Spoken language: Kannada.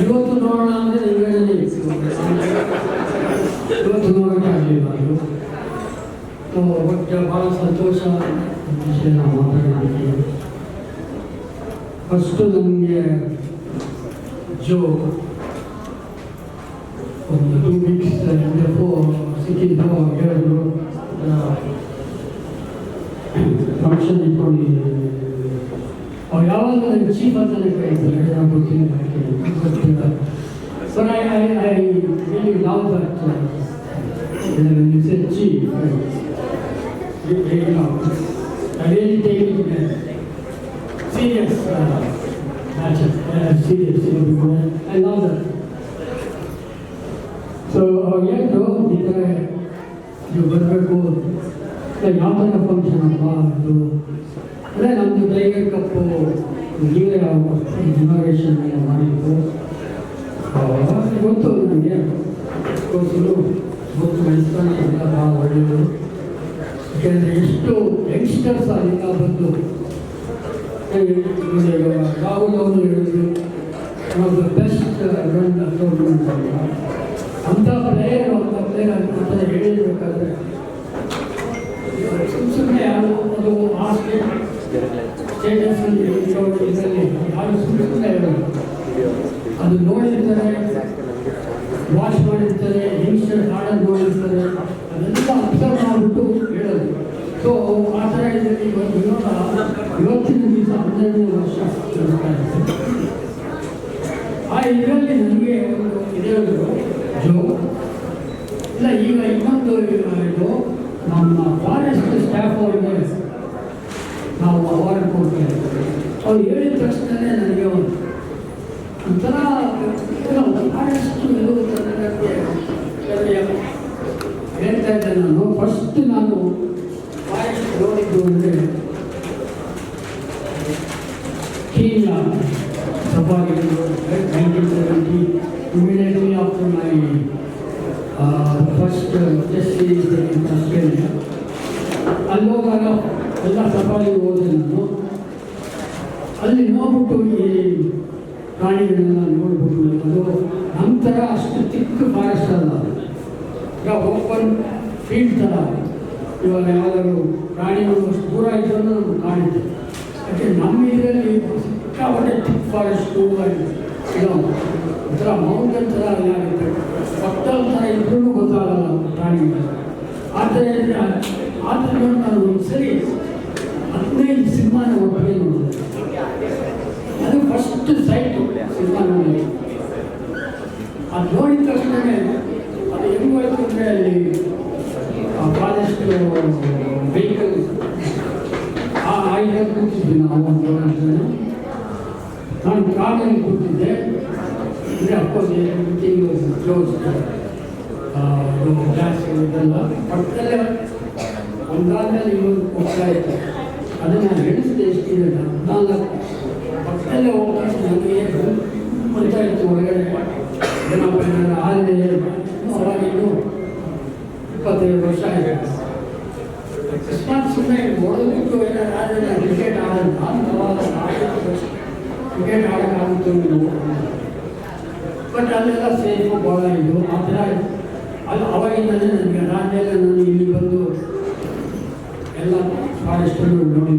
ಇವತ್ತು ನೋಡೋಣ ಅಂದರೆ ನಿಮಗೆ ಇವತ್ತು ನೋಡೋಕ್ಕೆ ಆಗಲಿಲ್ಲ ಅದು ಬಟ್ ಭಾಳ ಸಂತೋಷ ವಿಷಯ ನಾವು ಮಾತಾಡಿದ್ದೀವಿ. ಫಸ್ಟು ನನಗೆ ಜೋ ಒಂದು 2 weeks ಸಿಕ್ಕಿದ್ದು ಹೇಳಿದ್ರು ಫಂಕ್ಷನ್ ಇಟ್ಕೊಂಡು ಅವ್ರು ಯಾವಾಗ ನನಗೆ ಚೀಫ್ ಅಂತಲೇ ಕರೀತಾರೆ, ನಾವು ಗೊತ್ತಿಲ್ಲ but I really love that when you say chief, I really take it in a serious matter, serious, because I love that. So ಹೇಳಿದ್ರು ಈ ಥರ ನೀವು ಬರಬೇಕು, ಯಾವ ಥರ ಫಂಕ್ಷನ್ ಅಪ್ಪ ಅದು ಅಂದರೆ ನಮ್ಮದು ಟೈಗರ್ ಕಪ್ಪು ನೀವೇ ಇನಾಗ್ರೇಷನ್ ಮಾಡಿದ್ದು ಗೊತ್ತು ನನಗೆ, ಗೊತ್ತು ಮೈಸೂರಿನ ಎಲ್ಲ ಭಾಳ ಒಳ್ಳೆಯದು. ಯಾಕೆಂದರೆ ಎಷ್ಟು ಯಂಗ್ಸ್ಟರ್ಸ್ ಅಲ್ಲಿಂದ ಬಂದು ರಾಹುಲ್ ಅವರು ಹೇಳಿದ್ರು one of the best run tournament ಅಂತ ಪ್ಲೇಯರ್ ಅಂತ ಹೇಳಿರ್ಬೇಕಾದ್ರೆ ಸುಮ್ಮನೆ ಯಾರು ಅದು ಆ ಸ್ಟೇಟಸ್ನಲ್ಲಿ ಇದರಲ್ಲಿ ಯಾರು ಸುಮ್ಮನೆ ಹೇಳೋದು, ಅದು ನೋಡಿರ್ತಾರೆ, ವಾಚ್ ಮಾಡಿರ್ತಾರೆ, ಯಂಗ್ಸ್ಟರ್ ಆಡೋದು ನೋಡಿರ್ತಾರೆ, ಅದೆಲ್ಲ ಅಬ್ಸರ್ವ್ ಮಾಡಿಬಿಟ್ಟು ಹೇಳೋದು. ಸೊ ಆ ಥರ ಇದರಲ್ಲಿ ಇವತ್ತಿನ ದಿವಸ 12ನೇ ವರ್ಷ ಆ ಇದರಲ್ಲಿ ನನಗೆ ಒಂದು ಇದೆಯದು ಜೋ ಇಲ್ಲ. ಈಗ ಇನ್ನೊಂದು ಇದು ನಮ್ಮ ಫಾರೆಸ್ಟ್ ಸ್ಟಾಫ್ ಅವರಿಗೆ ನಾವು ಅವಾರ್ಡ್ ಕೊಡ್ತೇವೆ. ಅವ್ರು ಹೇಳಿದ ತಕ್ಷಣವೇ ನನಗೆ ಒಂಥರ ಫಾರೆಸ್ಟ್ ಹೇಳ್ತಾ ಇದ್ದೆ. ನಾನು ಫಸ್ಟ್ ನಾನು ಫಾರೆಸ್ಟ್ ನೋಡಿದ್ದು ಅಂದರೆ Kenya safari 1970, immediately after my first test series in Australia. ಅಲ್ಲಿ ಹೋದಾಗ ಎಲ್ಲ ಸಫಾರಿಗೆ ಹೋದೆ ನಾನು. ಅಲ್ಲಿ ನೋಡ್ಬಿಟ್ಟು ಈ ಪ್ರಾಣಿಗಳನ್ನೆಲ್ಲ ನೋಡ್ಬಿಟ್ಟು ಅದು ನಂತರ ಅಷ್ಟು ಚಿಕ್ಕ ಫಾರೆಸ್ಟ್ ಅಲ್ಲ, ಈಗ ಓಪನ್ ಫೀಲ್ಡ್ ಥರ. ಇವಾಗ ಯಾವ್ದಾದ್ರು ಪ್ರಾಣಿಗಳು ಅಷ್ಟು ದೂರ ಇದ್ದರೂ ನಮ್ಗೆ ಕಾಣುತ್ತೆ. ಯಾಕೆ ನಮ್ಮ ಇದರಲ್ಲಿ ಸಿಕ್ಕಾಪಟ್ಟೆ ಚಿಕ್ಕ ಫಾರೆಸ್ಟು ಏನೋ ಒಂಥರ ಮೌಂಟೇನ್ ಥರ ಏನಾಗುತ್ತೆ, ಪಕ್ಕದ ಥರ ಇದ್ರೂ ಗೊತ್ತಾಗಲ್ಲ ಪ್ರಾಣಿಗಳು. ಆದ್ದರಿಂದ ನಾನು ಒಂದು ಸರಿ 15 ಸಿನಿಮಾನ ಒಟ್ಟಿಗೆ ನೋಡಿದೆ. ಅದು ಫಸ್ಟ್ ಸೈಟು ಸಿನಿಮಾ ನೋಡಿ. ಅದು ನೋಡಿದ ತಕ್ಷಣವೇ ಅದು ಹೆಂಗೆ ಹೋಯ್ತು ಅಂದರೆ ಅಲ್ಲಿ ಫಾರೆಸ್ಟ್ ವೆಹಿಕಲ್ ಆ ಇದರಲ್ಲಿ ಕೂತಿದ್ವಿ ನಾವು ಒಂದು ನಾನು ಕಾರಲ್ಲಿ ಕೂತಿದ್ದೆ. ಅಂದರೆ ಅಫ್ಕೋರ್ಸ್ ಕ್ಲೋಸ್ ಗ್ಲಾಸ್ ಇದೆಲ್ಲ ಪಕ್ಕದಲ್ಲೇ ಒಂದಾದ್ಮೇಲೆ ಇನ್ನೊಂದು ಹೋಗ್ತಾ ಇತ್ತು. ಅದನ್ನು ನಾನು ಎಣಿಸಿದೆ ಎಷ್ಟಿದೆ 14 ಪಕ್ಕದಲ್ಲೇ ಹೋಗ್ತಾ ಇತ್ತು. ನನಗೆ ಬರ್ತಾ ಇತ್ತು ಹೊರಗಡೆ ಏನಪ್ಪ ಏನಾದ್ರು ಆಗಿದೆ. ಅವಾಗಿನ್ನು 25 ವರ್ಷ ಆಗಿದೆ. ಅಕಸ್ಮಾತ್ ಸುಮ್ಮನೆ ಹೊಡೆದ್ಬಿಟ್ಟು ಏನಾದ್ರು ಆದರೆ ಕ್ರಿಕೆಟ್ ಆಡೋದು ಕ್ರಿಕೆಟ್ ಆಡೋಕ್ಕಾಗುತ್ತೋ ಬಟ್ ಅಲ್ಲೆಲ್ಲ ಸೇಫು ಭಾಳ ಇದು ಆ ಥರ. ಅದು ಅವಾಗಿಂದಲೇ ನನಗೆ ಅದಾದಮೇಲೆ ನಾನು ಇಲ್ಲಿ ಬಂದು ಎಲ್ಲ ಫಾರೆಸ್ಟನ್ನು ನೋಡಿದ್ದೆ.